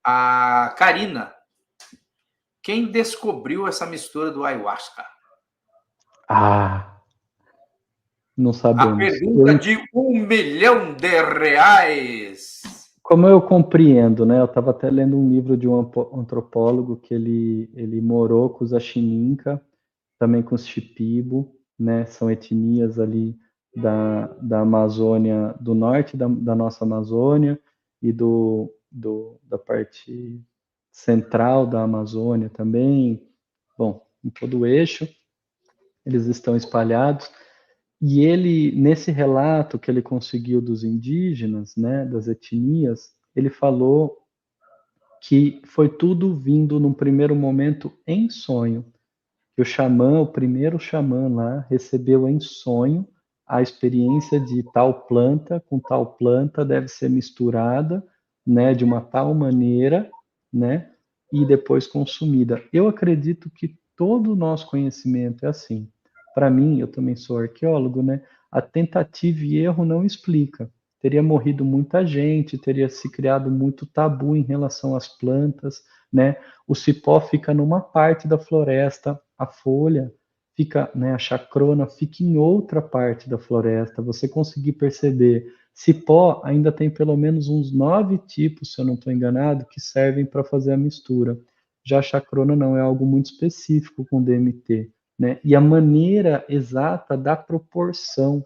A Karina, quem descobriu essa mistura do ayahuasca? Não A sabemos. pergunta de R$ 1 milhão. Como eu compreendo, né? Eu estava até lendo um livro de um antropólogo que ele morou com os Axininca, também com os Shipibo, né? São etnias ali da Amazônia, do norte da nossa Amazônia e da parte central da Amazônia também. Bom, em todo o eixo, eles estão espalhados. E ele, nesse relato que ele conseguiu dos indígenas, né, das etnias, ele falou que foi tudo vindo num primeiro momento em sonho. Que o xamã, o primeiro xamã lá, recebeu em sonho a experiência de tal planta com tal planta deve ser misturada, né, de uma tal maneira, né, e depois consumida. Eu acredito que todo o nosso conhecimento é assim. Para mim, eu também sou arqueólogo, né? A tentativa e erro não explica. Teria morrido muita gente, teria se criado muito tabu em relação às plantas, né? O cipó fica numa parte da floresta, a folha fica, né, a chacrona fica em outra parte da floresta. Você conseguir perceber, cipó ainda tem pelo menos uns 9 tipos, se eu não estou enganado, que servem para fazer a mistura. Já a chacrona não, é algo muito específico com DMT, né? E a maneira exata da proporção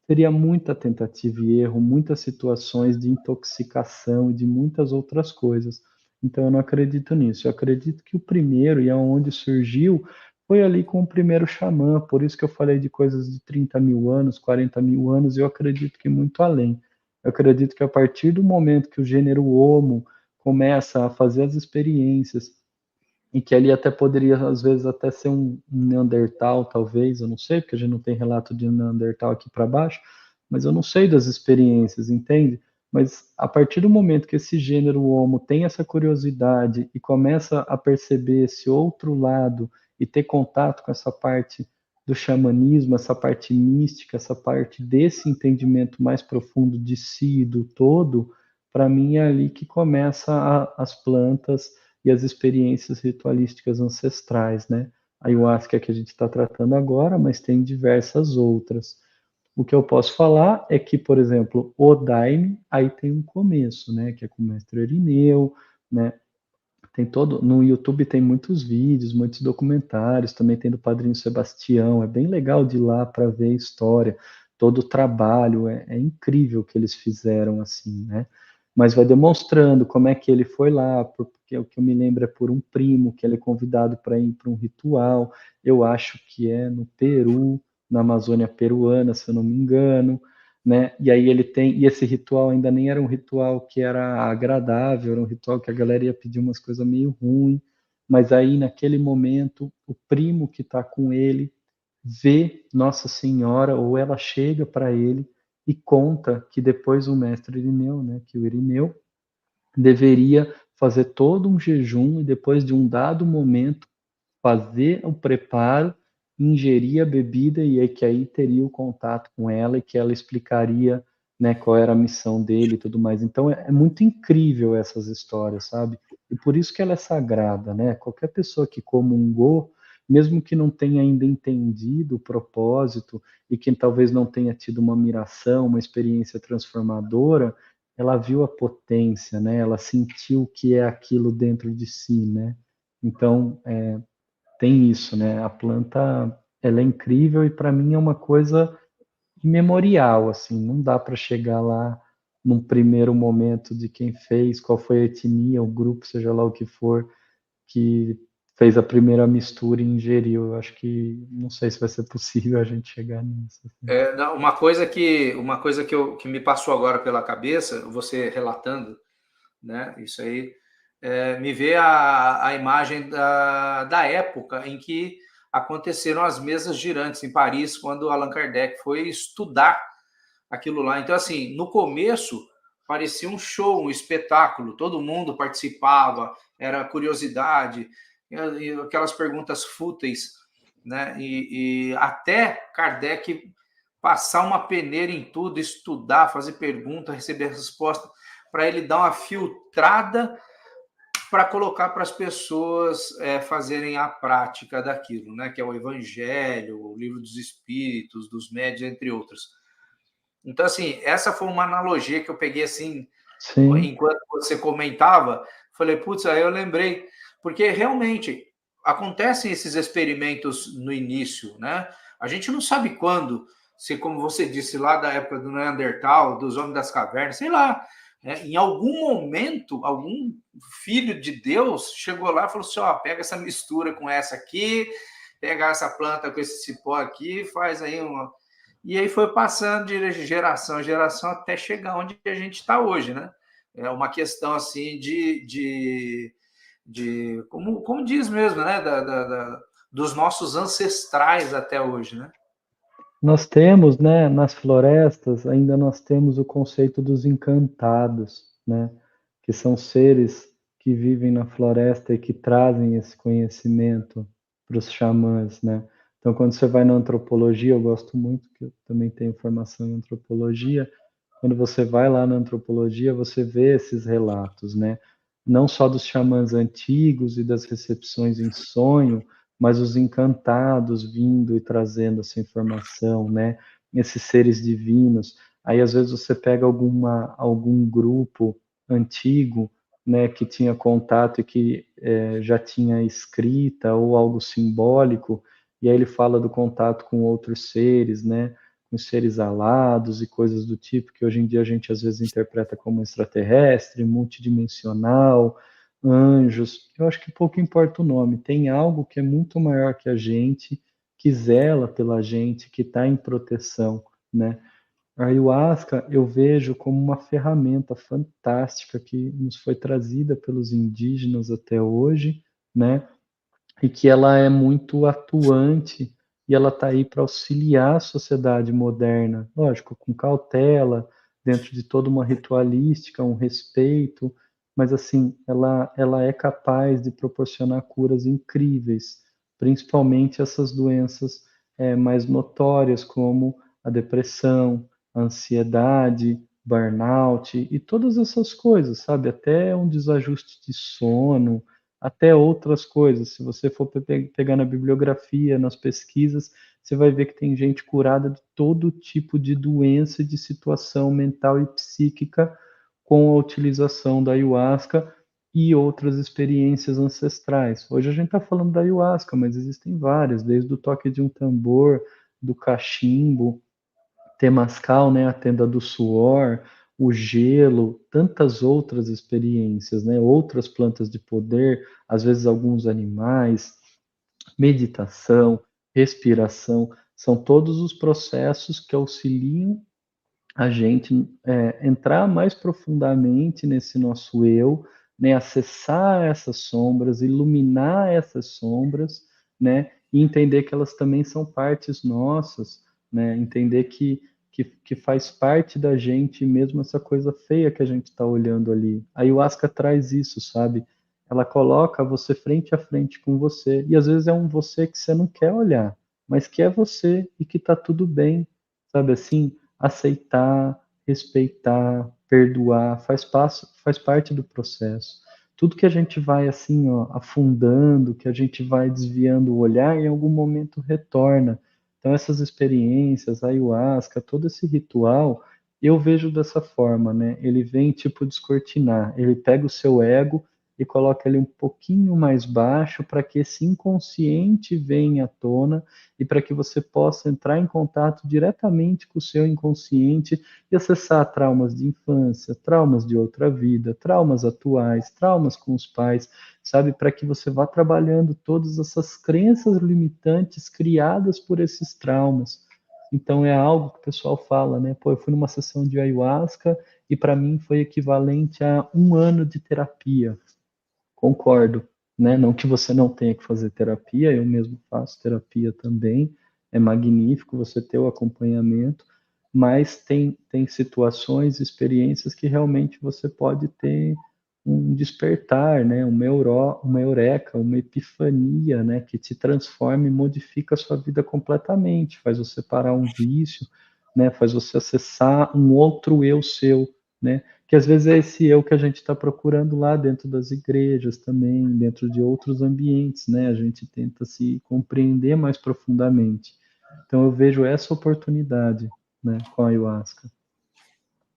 teria muita tentativa e erro, muitas situações de intoxicação e de muitas outras coisas. Então eu não acredito nisso. Eu acredito que o primeiro e aonde surgiu foi ali com o primeiro xamã. Por isso que eu falei de coisas de 30 mil anos, 40 mil anos. Eu acredito que muito além. Eu acredito que a partir do momento que o gênero Homo começa a fazer as experiências e que ali até poderia, às vezes, até ser um Neandertal, talvez, eu não sei, porque a gente não tem relato de Neandertal aqui para baixo, mas eu não sei das experiências, entende? Mas a partir do momento que esse gênero Homo tem essa curiosidade e começa a perceber esse outro lado e ter contato com essa parte do xamanismo, essa parte mística, essa parte desse entendimento mais profundo de si e do todo, para mim é ali que começa as plantas e as experiências ritualísticas ancestrais, né? A ayahuasca é que a gente está tratando agora, mas tem diversas outras. O que eu posso falar é que, por exemplo, o Daime, aí tem um começo, né? Que é com o mestre Irineu, né? Tem todo, no YouTube tem muitos vídeos, muitos documentários, também tem do Padrinho Sebastião, é bem legal de ir lá para ver a história, todo o trabalho, é incrível o que eles fizeram assim, né? Mas vai demonstrando como é que ele foi lá, porque o que eu me lembro é por um primo, que ele é convidado para ir para um ritual, eu acho que é no Peru, na Amazônia peruana, se eu não me engano, né? E aí ele tem, e esse ritual ainda nem era um ritual que era agradável, era um ritual que a galera ia pedir umas coisas meio ruim, mas aí naquele momento o primo que está com ele vê Nossa Senhora ou ela chega para ele e conta que depois o mestre Irineu, né, que o Irineu deveria fazer todo um jejum e depois de um dado momento fazer o preparo, ingerir a bebida e aí teria o contato com ela e que ela explicaria, né, qual era a missão dele e tudo mais. Então é muito incrível essas histórias, sabe? E por isso que ela é sagrada, né? Qualquer pessoa que comungou, mesmo que não tenha ainda entendido o propósito e que talvez não tenha tido uma miração, uma experiência transformadora, ela viu a potência, né? Ela sentiu o que é aquilo dentro de si, né? Então, tem isso, né? A planta, ela é incrível e para mim é uma coisa imemorial, assim, não dá para chegar lá num primeiro momento de quem fez, qual foi a etnia, o grupo, seja lá o que for, que fez a primeira mistura e ingeriu. Eu acho que não sei se vai ser possível a gente chegar nisso. Assim. Não, uma coisa que me passou agora pela cabeça, você relatando, né, isso aí, me vê a imagem da época em que aconteceram as mesas girantes em Paris, quando Allan Kardec foi estudar aquilo lá. Então, assim, no começo parecia um show, um espetáculo, todo mundo participava, era curiosidade, e aquelas perguntas fúteis, né? E até Kardec passar uma peneira em tudo, estudar, fazer pergunta, receber resposta, para ele dar uma filtrada para colocar para as pessoas fazerem a prática daquilo, né? Que é o Evangelho, o Livro dos Espíritos, dos Médiuns, entre outros. Então, assim, essa foi uma analogia que eu peguei assim, Sim, enquanto você comentava, falei, putz, aí eu lembrei, porque realmente acontecem esses experimentos no início, né? A gente não sabe quando, se como você disse lá da época do Neandertal, dos homens das cavernas, sei lá, né? Em algum momento, algum filho de Deus chegou lá e falou assim, ó, pega essa mistura com essa aqui, pega essa planta com esse cipó aqui, faz aí uma... E aí foi passando de geração em geração até chegar onde a gente está hoje, né? É uma questão assim de como diz mesmo, né? Dos nossos ancestrais até hoje, né? nós temos, né, nas florestas, ainda nós temos o conceito dos encantados, né, que são seres que vivem na floresta e que trazem esse conhecimento para os xamãs, né? Então, quando você vai na antropologia, eu gosto muito, que eu também tenho formação em antropologia, quando você vai lá na antropologia, você vê esses relatos, né? Não só dos xamãs antigos e das recepções em sonho, mas os encantados vindo e trazendo essa informação, né? Esses seres divinos. Aí às vezes você pega algum grupo antigo, né, que tinha contato e que já tinha escrita ou algo simbólico, e aí ele fala do contato com outros seres, né? Com seres alados e coisas do tipo, que hoje em dia a gente às vezes interpreta como extraterrestre, multidimensional, anjos. Eu acho que pouco importa o nome, tem algo que é muito maior que a gente, que zela pela gente, que está em proteção, né? A ayahuasca eu vejo como uma ferramenta fantástica que nos foi trazida pelos indígenas até hoje, né? E que ela é muito atuante e ela está aí para auxiliar a sociedade moderna, lógico, com cautela, dentro de toda uma ritualística, um respeito, mas assim, ela é capaz de proporcionar curas incríveis, principalmente essas doenças mais notórias, como a depressão, a ansiedade, burnout e todas essas coisas, sabe? Até um desajuste de sono, até outras coisas. Se você for pegar na bibliografia, nas pesquisas, você vai ver que tem gente curada de todo tipo de doença, de situação mental e psíquica com a utilização da ayahuasca e outras experiências ancestrais. Hoje a gente está falando da ayahuasca, mas existem várias, desde o toque de um tambor, do cachimbo, Temascal, né, a tenda do suor, o gelo, tantas outras experiências, né, outras plantas de poder, às vezes alguns animais, meditação, respiração, são todos os processos que auxiliam a gente entrar mais profundamente nesse nosso eu, né, acessar essas sombras, iluminar essas sombras, né, e entender que elas também são partes nossas, né, entender que faz parte da gente mesmo essa coisa feia que a gente está olhando ali. A ayahuasca traz isso, sabe? Ela coloca você frente a frente com você, e às vezes é um você que você não quer olhar, mas que é você e que está tudo bem, sabe assim? Aceitar, respeitar, perdoar, faz parte do processo. Tudo que a gente vai assim, ó, afundando, que a gente vai desviando o olhar, em algum momento retorna. Então essas experiências, a ayahuasca, todo esse ritual, eu vejo dessa forma, né? Ele vem tipo descortinar, ele pega o seu ego e coloca ele um pouquinho mais baixo para que esse inconsciente venha à tona e para que você possa entrar em contato diretamente com o seu inconsciente e acessar traumas de infância, traumas de outra vida, traumas atuais, traumas com os pais, sabe? Para que você vá trabalhando todas essas crenças limitantes criadas por esses traumas. Então é algo que o pessoal fala, né? Pô, eu fui numa sessão de ayahuasca e para mim foi equivalente a um ano de terapia. Concordo, né? Não que você não tenha que fazer terapia, eu mesmo faço terapia também, é magnífico você ter o acompanhamento, mas tem situações, experiências que realmente você pode ter um despertar, né? Uma eureka, uma epifania, né? Que te transforma e modifica a sua vida completamente, faz você parar um vício, né? Faz você acessar um outro eu seu, né? que às vezes é esse eu que a gente está procurando lá dentro das igrejas também, dentro de outros ambientes, né? A gente tenta se compreender mais profundamente. Então eu vejo essa oportunidade, né, com a ayahuasca.